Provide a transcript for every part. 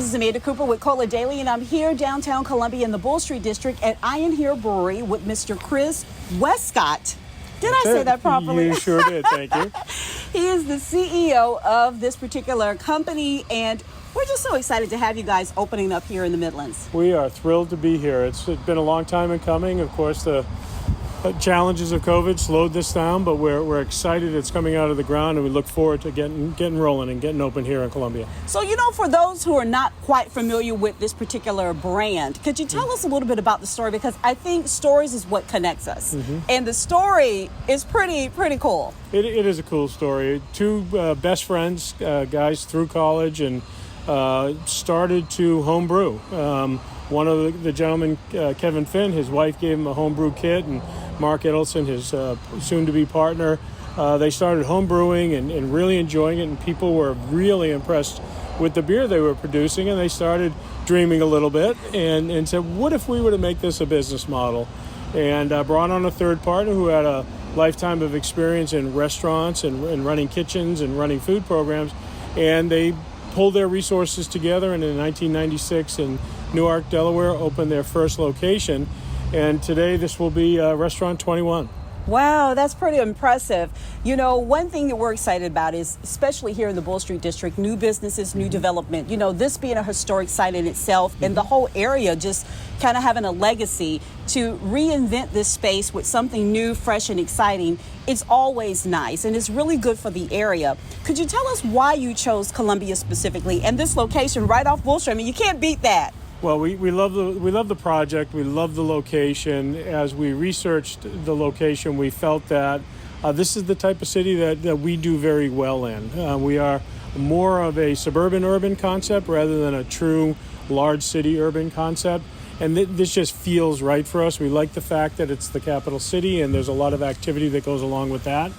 This is Amanda Cooper with Cola Daily, and I'm here downtown Columbia in the BullStreet District at Hill Brewery with Mr. Chris Westcott. Did I say that properly? You sure did, thank you. He is the CEO of this particular company, and we're just so excited to have you guys opening up here in the Midlands. We are thrilled to be here. It's been a long time in coming. Of course, the challenges of COVID slowed this down, but we're excited it's coming out of the ground, and we look forward to getting rolling and getting open here in Columbia. So, for those who are not quite familiar with this particular brand, could you tell us a little bit about the story? Because I think stories is what connects us, and the story is pretty cool. It is a cool story. Two best friends, guys through college, and started to homebrew. One of the gentlemen, Kevin Finn, his wife gave him a homebrew kit, and Mark Edelson, his soon-to-be partner, they started homebrewing and really enjoying it, and people were really impressed with the beer they were producing, and they started dreaming a little bit and said, what if we were to make this a business model? And brought on a third partner who had a lifetime of experience in restaurants and running kitchens and running food programs, and they pulled their resources together, and in 1996 in Newark, Delaware, opened their first location. And today this will be Restaurant 21. Wow, that's pretty impressive. One thing that we're excited about is, especially here in the BullStreet District, new businesses, new development. This being a historic site in itself, and the whole area just kind of having a legacy to reinvent this space with something new, fresh, and exciting. It's always nice, and it's really good for the area. Could you tell us why you chose Columbia specifically and this location right off BullStreet? I mean, you can't beat that. Well, we love the project. We love the location. As we researched the location, we felt that this is the type of city that we do very well in. We are more of a suburban urban concept rather than a true large city urban concept. And this just feels right for us. We like the fact that it's the capital city, and there's a lot of activity that goes along with that.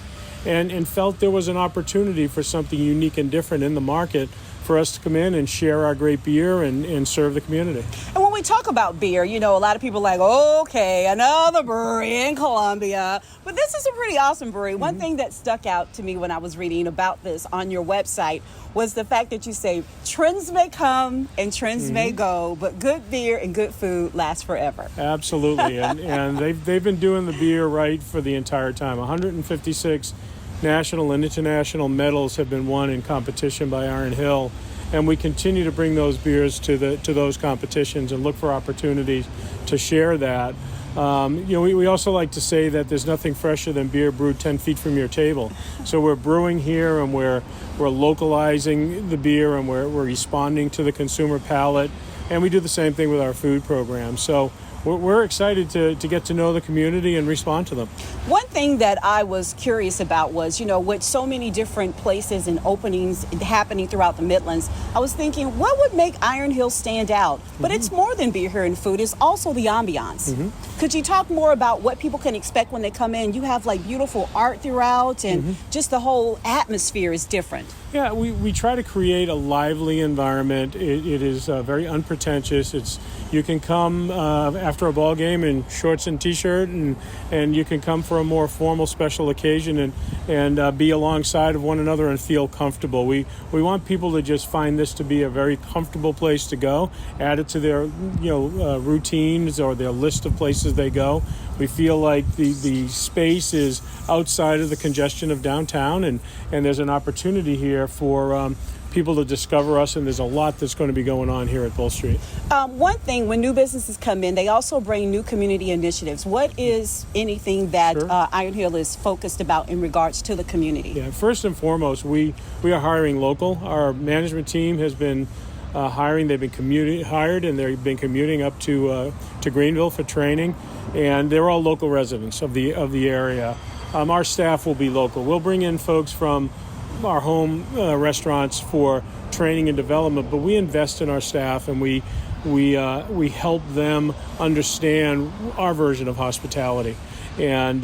And felt there was an opportunity for something unique and different in the market for us to come in and share our great beer and serve the community. And when we talk about beer, a lot of people are like, okay, another brewery in Columbia. But this is a pretty awesome brewery. One thing that stuck out to me when I was reading about this on your website was the fact that you say trends may come and trends may go, but good beer and good food last forever. Absolutely. and they've been doing the beer right for the entire time. 156 national and international medals have been won in competition by Iron Hill, and we continue to bring those beers to those competitions and look for opportunities to share that. We also like to say that there's nothing fresher than beer brewed 10 feet from your table. So we're brewing here, and we're localizing the beer, and we're responding to the consumer palate, and we do the same thing with our food program. So we're excited to get to know the community and respond to them. One thing that I was curious about was, with so many different places and openings happening throughout the Midlands, I was thinking, what would make Iron Hill stand out? But it's more than beer here and food. It's also the ambiance. Could you talk more about what people can expect when they come in? You have beautiful art throughout, and just the whole atmosphere is different. Yeah, we try to create a lively environment. It is very unpretentious. You can come after a ball game in shorts and t-shirt, and you can come for a more formal special occasion and be alongside of one another and feel comfortable. We want people to just find this to be a very comfortable place to go, add it to their routines or their list of places they go. We feel like the space is outside of the congestion of downtown, and there's an opportunity here for people to discover us, and there's a lot that's going to be going on here at BullStreet. One thing, when new businesses come in, they also bring new community initiatives. What is anything that Iron Hill is focused about in regards to the community? Yeah, first and foremost, we are hiring local. Our management team has been hiring. They've been hired, and they've been commuting up to Greenville for training, and they're all local residents of the area. Our staff will be local. We'll bring in folks from our home restaurants for training and development, but we invest in our staff, and we help them understand our version of hospitality, and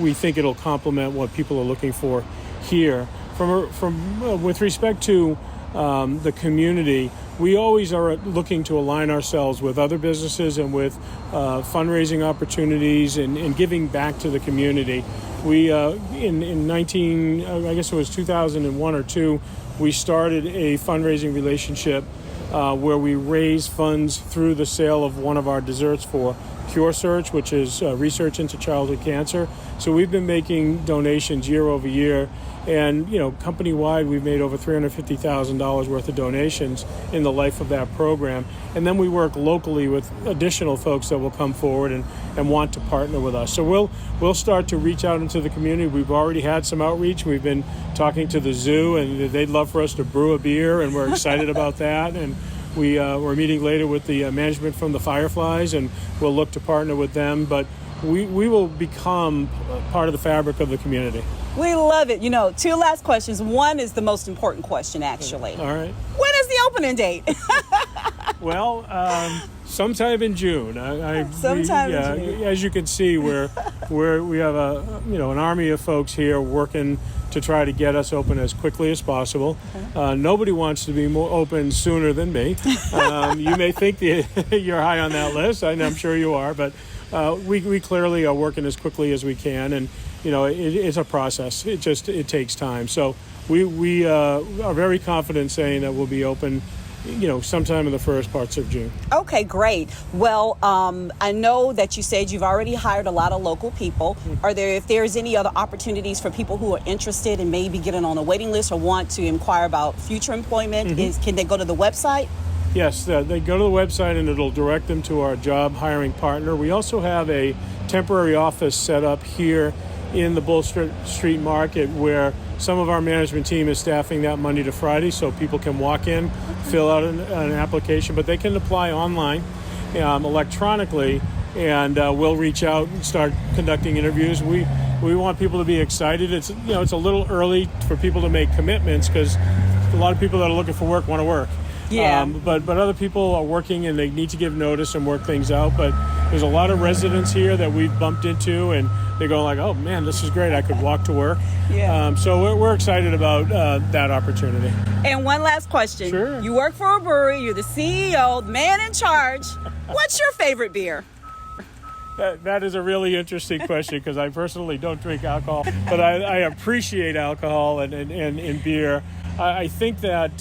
we think it'll complement what people are looking for here. With respect to the community, we always are looking to align ourselves with other businesses and with fundraising opportunities and giving back to the community. We, in 2001 or 2, we started a fundraising relationship where we raise funds through the sale of one of our desserts for Cure Search, which is research into childhood cancer. So we've been making donations year over year. And, company-wide, we've made over $350,000 worth of donations in the life of that program. And then we work locally with additional folks that will come forward and want to partner with us. So we'll start to reach out into the community. We've already had some outreach. We've been talking to the zoo, and they'd love for us to brew a beer, and we're excited about that. And we're meeting later with the management from the Fireflies, and we'll look to partner with them. But we will become part of the fabric of the community. We love it. 2 last questions. One is the most important question, actually. All right. When is the opening date? Well, sometime in June. Sometime in June. As you can see, we have an army of folks here working to try to get us open as quickly as possible. Okay. Nobody wants to be more open sooner than me. You may think you're high on that list, and I'm sure you are, but we clearly are working as quickly as we can, and it's a process. It takes time. So we are very confident saying that we'll be open, sometime in the first parts of June. Okay, great. Well, I know that you said you've already hired a lot of local people. If there's any other opportunities for people who are interested and maybe getting on a waiting list or want to inquire about future employment, can they go to the website? Yes, they go to the website and it'll direct them to our job hiring partner. We also have a temporary office set up here in the BullStreet market where some of our management team is staffing that Monday to Friday, so people can walk in, fill out an application, but they can apply online, electronically, and we'll reach out and start conducting interviews. We want people to be excited. It's a little early for people to make commitments because a lot of people that are looking for work want to work. Yeah. But other people are working and they need to give notice and work things out. But there's a lot of residents here that we've bumped into, and they're going like, "Oh man, this is great! I could walk to work." Yeah. So we're excited about that opportunity. And one last question. Sure. You work for a brewery. You're the CEO, the man in charge. What's your favorite beer? That is a really interesting question because I personally don't drink alcohol, but I appreciate alcohol and beer. I think that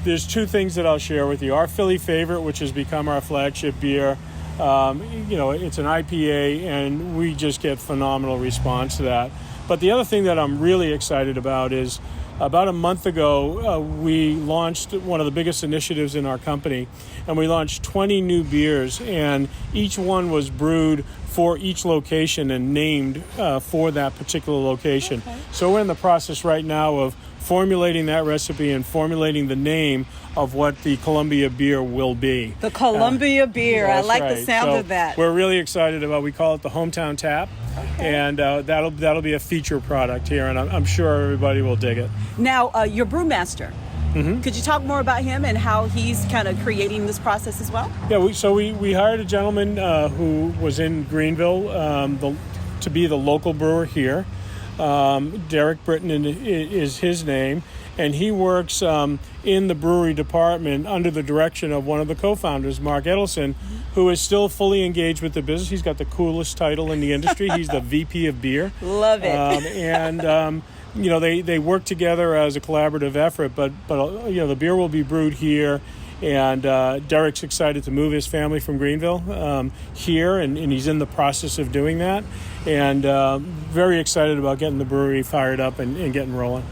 there's 2 things that I'll share with you. Our Philly favorite, which has become our flagship beer, it's an IPA, and we just get phenomenal response to that. But the other thing that I'm really excited about is about a month ago, we launched one of the biggest initiatives in our company, and we launched 20 new beers, and each one was brewed for each location and named for that particular location. Okay. So we're in the process right now of formulating that recipe and formulating the name of what the Columbia beer will be. The Columbia beer. I like the sound of that. We're really excited about. We call it the Hometown Tap. Okay. And that'll be a feature product here, and I'm sure everybody will dig it. Now, your Brewmaster. Could you talk more about him and how he's kind of creating this process as well? Yeah, we hired a gentleman who was in Greenville to be the local brewer here. Derek Britton is his name, and he works in the brewery department under the direction of one of the co-founders, Mark Edelson, who is still fully engaged with the business. He's got the coolest title in the industry. He's the VP of beer. Love it. They work together as a collaborative effort, but the beer will be brewed here. And Derek's excited to move his family from Greenville here, and he's in the process of doing that. And very excited about getting the brewery fired up and getting rolling.